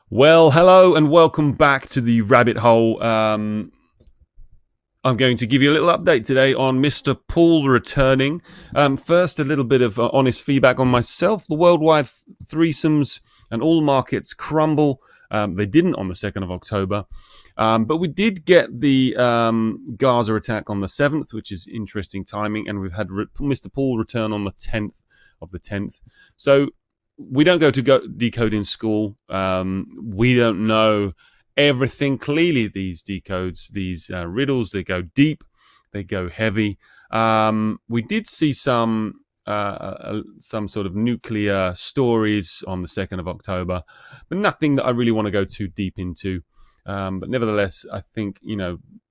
Well, hello and welcome back to the rabbit hole. I'm going to give you a little update today on Mr. Poole returning. First, a little bit of honest feedback on myself. The worldwide threesomes and all markets crumble. They didn't on the 2nd of October. But we did get the Gaza attack on the 7th, which is interesting timing. And we've had Mr. Poole return on the 10th of the 10th. So we don't go to decoding school. We don't know everything clearly. These decodes, these riddles, they go deep, they go heavy. We did see some sort of nuclear stories on the 2nd of October, but nothing that I really want to go too deep into. But nevertheless, I think,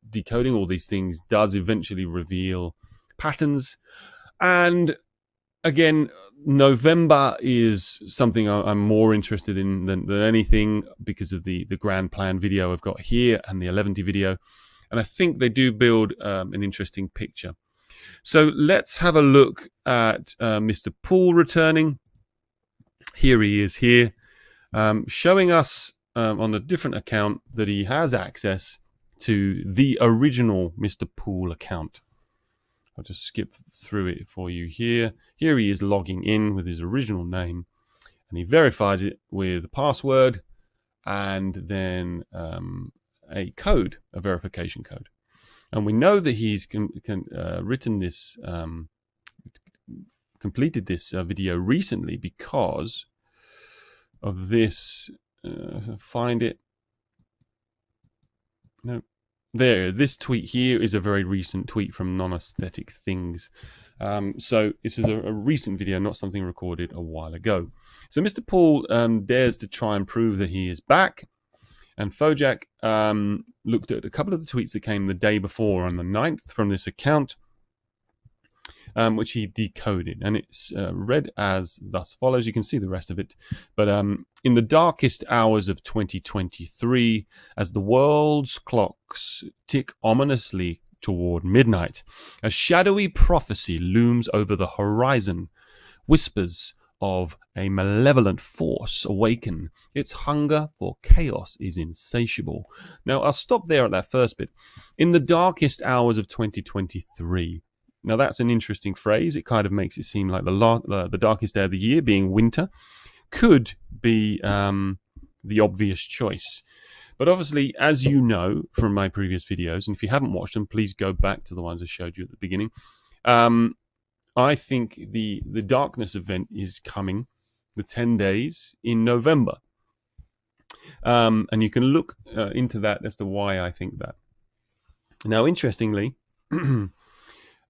decoding all these things does eventually reveal patterns. And again, November is something I'm more interested in than anything because of the grand plan video I've got here and the 11 video. And I think they do build an interesting picture. So let's have a look at Mr. Poole returning. Here he is here, showing us on a different account that he has access to the original Mr. Poole account. I'll just skip through it for you here. Here he is logging in with his original name, and he verifies it with a password and then a code, a verification code. And we know that he's written this, completed this video recently because of this. Find it. No. There, this tweet here is a very recent tweet from Non-Aesthetic Things. So this is a recent video, not something recorded a while ago. So Mr. Poole dares to try and prove that he is back. And Fojak looked at a couple of the tweets that came the day before on the 9th from this account, which he decoded. And it's read as thus follows. You can see the rest of it. But in the darkest hours of 2023, as the world's clocks tick ominously toward midnight, a shadowy prophecy looms over the horizon. Whispers of a malevolent force awaken. Its hunger for chaos is insatiable. Now, I'll stop there at that first bit. In the darkest hours of 2023. Now, that's an interesting phrase. It kind of makes it seem like the darkest day of the year, being winter, could be the obvious choice. But obviously, as you know from my previous videos, and if you haven't watched them, please go back to the ones I showed you at the beginning. I think the darkness event is coming, the 10 days in November. And you can look into that as to why I think that. Now, interestingly,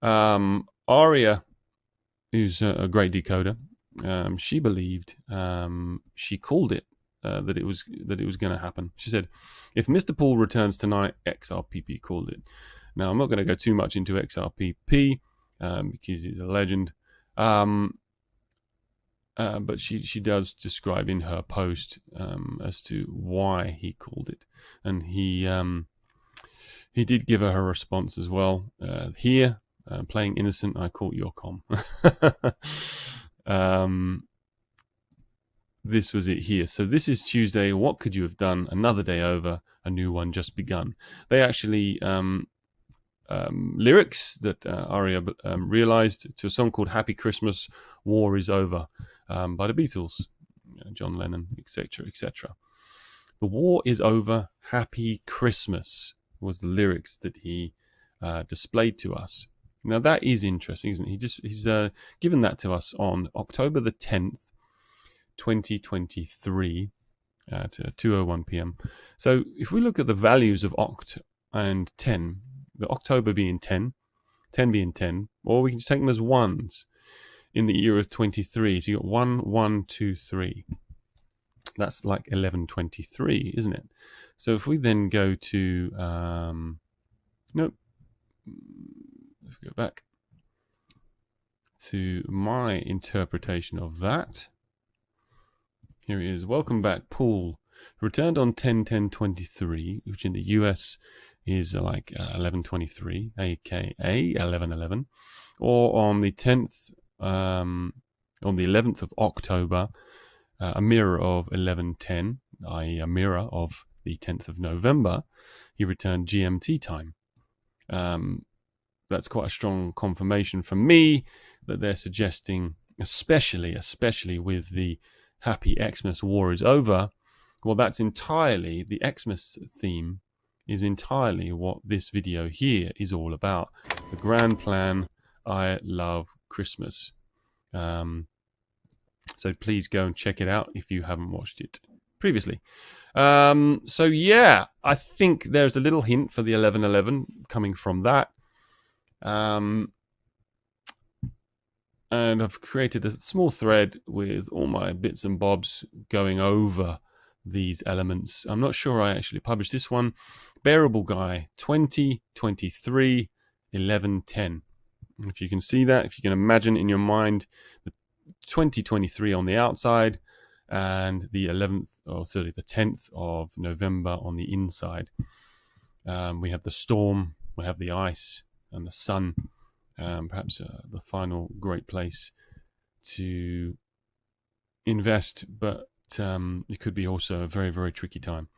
Aria, who's a great decoder, she believed, she called it that it was going to happen. She said, "If Mr. Poole returns tonight, XRPP called it." Now, I'm not going to go too much into XRPP because he's a legend, but she does describe in her post as to why he called it, and he did give her response as well here. Playing innocent, I caught your com. This was it here. So this is Tuesday. What could you have done? Another day over. A new one just begun. They actually lyrics that Aria realized to a song called "Happy Christmas, War is Over" by the Beatles, John Lennon, etc., etc. The war is over. Happy Christmas was the lyrics that he displayed to us. Now that is interesting, isn't it? He's given that to us on October the 10th, 2023 at 2:01 p.m. So if we look at the values of oct and 10, the October being 10, 10 being 10, or we can just take them as ones in the year of 23. So you got 1, 1, 2, 3. That's like 1123, isn't it? So if we then go to nope. Let's go back to my interpretation of that. Here he is. Welcome back, Poole. Returned on 10/10/23, which in the US is like 11/23, aka 11/11, or on the 10th, on the 11th of October, a mirror of 11/10, i.e. a mirror of the 10th of November, he returned GMT time. That's quite a strong confirmation for me that they're suggesting, especially with the Happy Xmas War is over. Well, that's entirely, the Xmas theme is entirely what this video here is all about. The grand plan, I love Christmas. So please go and check it out if you haven't watched it previously. So yeah, I think there's a little hint for the 1111 coming from that. And I've created a small thread with all my bits and bobs going over these elements. I'm not sure I actually published this one. Bearable Guy 2023 1110. If you can see that, if you can imagine in your mind the 2023 on the outside and the 10th of November on the inside. We have the storm, we have the ice and the sun. Perhaps the final great place to invest, but it could be also a very, very tricky time.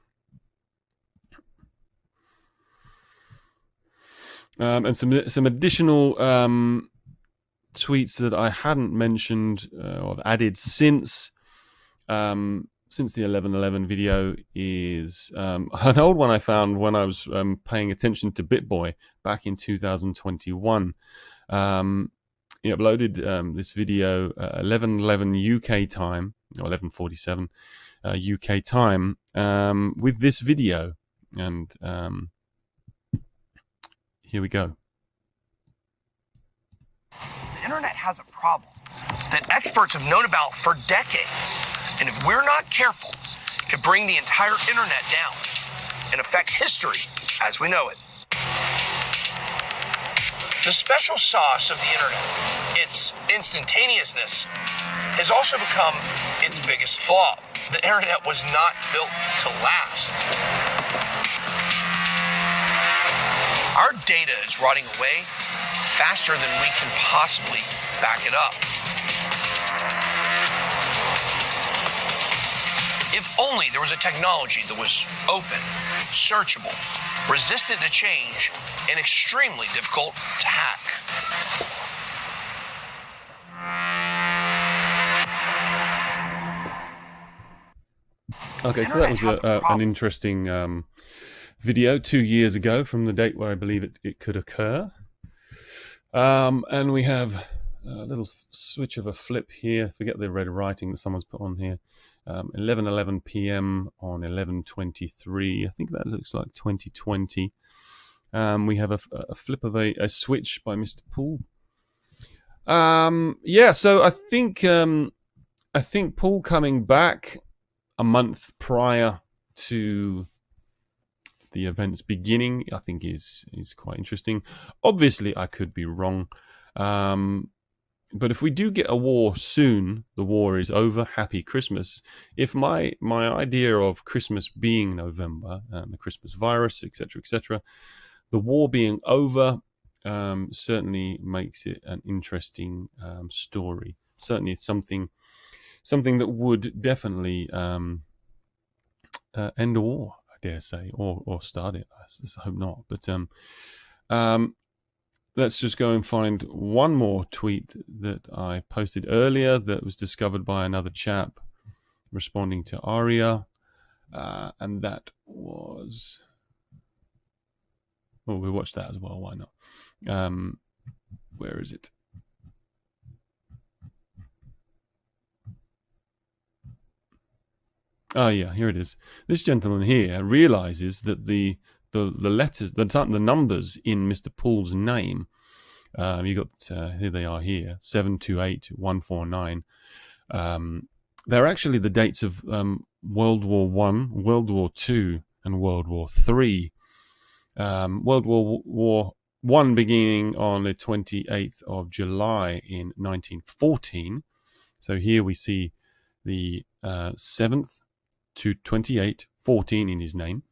And some additional tweets that I hadn't mentioned or I've added since the 1111 video is an old one I found when I was paying attention to BitBoy back in 2021. He uploaded this video 1111 UK time, or 1147 UK time, with this video, and here we go. The internet has a problem that experts have known about for decades, and if we're not careful, it could bring the entire internet down and affect history as we know it. The special sauce of the internet, its instantaneousness, has also become its biggest flaw. The internet was not built to last. Our data is rotting away faster than we can possibly back it up. If only there was a technology that was open, searchable, resistant to change, and extremely difficult to hack. Okay, so that was an interesting video 2 years ago from the date where I believe it could occur. And we have a little switch of a flip here. Forget the red writing that someone's put on here. 11:11 p.m. on 11:23. I think that looks like 2020. We have a flip of a switch by Mr. Poole. Yeah, so I think Poole coming back a month prior to the event's beginning, I think is quite interesting. Obviously, I could be wrong. But if we do get a war soon, the war is over, happy Christmas. If my idea of Christmas being November, the Christmas virus, etc., the war being over, certainly makes it an interesting story. Certainly it's something that would definitely end a war, I dare say, or start it. I hope not. But let's just go and find one more tweet that I posted earlier that was discovered by another chap responding to Aria. And that was... Oh, we watched that as well. Why not? Where is it? Oh, yeah, here it is. This gentleman here realizes that the letters, the numbers in Mr. Poole's name, you got, here they are here, 728149. They're actually the dates of World War I, World War II, and World War III. World War I beginning on the 28th of July in 1914. So here we see the 7th to 28, 14 in his name.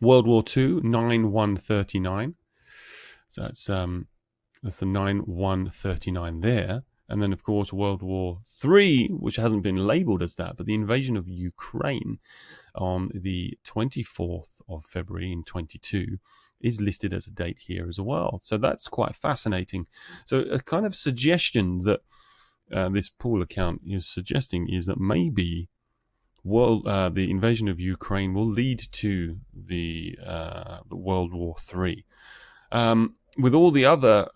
World War II, 9139. So that's the 9139 there. And then, of course, World War III, which hasn't been labeled as that, but the invasion of Ukraine on the 24th of February in 22 is listed as a date here as well. So that's quite fascinating. So a kind of suggestion that this pool account is suggesting is that maybe the invasion of Ukraine will lead to the World War III. With all the other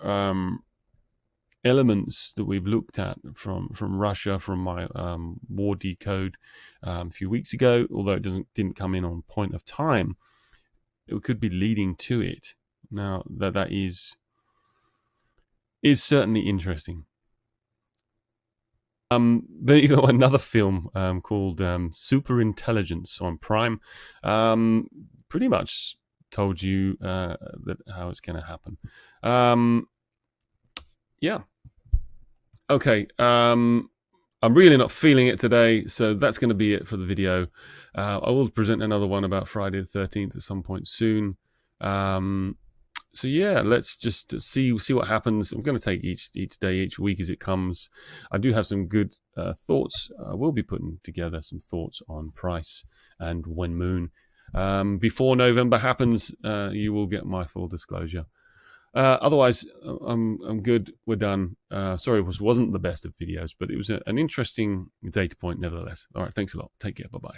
elements that we've looked at from Russia, from my war decode a few weeks ago, although it didn't come in on point of time, it could be leading to it. Now that is certainly interesting. But you got another film called Superintelligence on Prime. Pretty much told you that how it's going to happen. Yeah. Okay. I'm really not feeling it today, so that's going to be it for the video. I will present another one about Friday the 13th at some point soon. So yeah, let's just see what happens. I'm going to take each day, each week as it comes. I do have some good thoughts. I will be putting together some thoughts on price and when moon. Before November happens, you will get my full disclosure. Otherwise, I'm good. We're done. Sorry, it wasn't the best of videos, but it was an interesting data point nevertheless. All right, thanks a lot. Take care. Bye-bye.